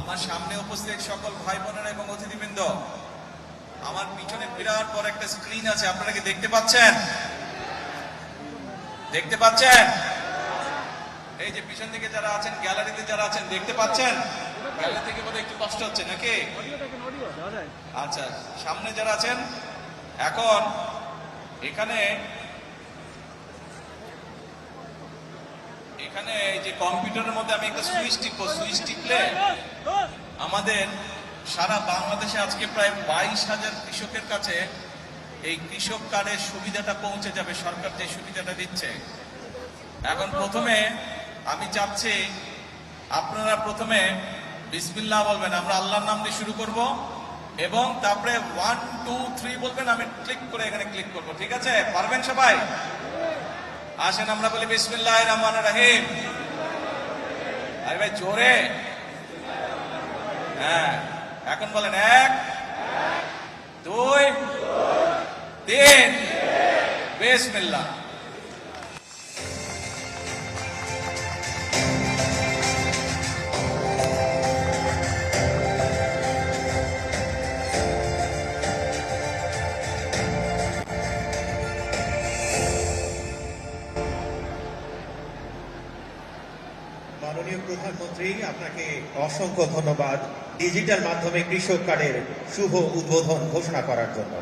আমার সামনে উপস্থিত সকল ভাই বোনেরা এবং অতিথিবৃন্দ, আমার পিছনে বিরাট বড় একটা স্ক্রিন আছে, আপনারা কি দেখতে পাচ্ছেন? দেখতে পাচ্ছেন? এই যে পিছন দিকে যারা আছেন, গ্যালারিতে যারা আছেন, দেখতে পাচ্ছেন? গ্যালারি থেকে বোধহয় একটু কষ্ট হচ্ছে নাকি? আচ্ছা, সামনে যারা আছেন, এখন এখানে এই যে কম্পিউটারের মধ্যে আমি একটা সুইচ টিপলে আমাদের সারা বাংলাদেশে আজকে প্রায় 22,000 কৃষকের কাছে এই কৃষক কার্ডের সুবিধাটা পৌঁছে যাবে। সরকার যে সুবিধাটা দিচ্ছে, এখন প্রথমে আমি চাচ্ছি আপনারা প্রথমে বিসমিল্লাহ বলবেন, আমরা আল্লাহর নাম দিয়ে শুরু করব এবং তারপরে 1 2 3 বলবেন, আমি ক্লিক করে এখানে ক্লিক করব। ঠিক আছে? পারবেন সবাই? আসেন আমরা বলি বিসমিল্লাহির রহমানির রহিম। আরে ভাই জোরে, হ্যাঁ। এখন বলেন 1 2 3 বিসমিল্লাহ। মাননীয় প্রধানমন্ত্রী, আপনাকে অসংখ্য ধন্যবাদ ডিজিটাল মাধ্যমে কৃষক কার্ডের শুভ উদ্বোধন ঘোষণা করার জন্য।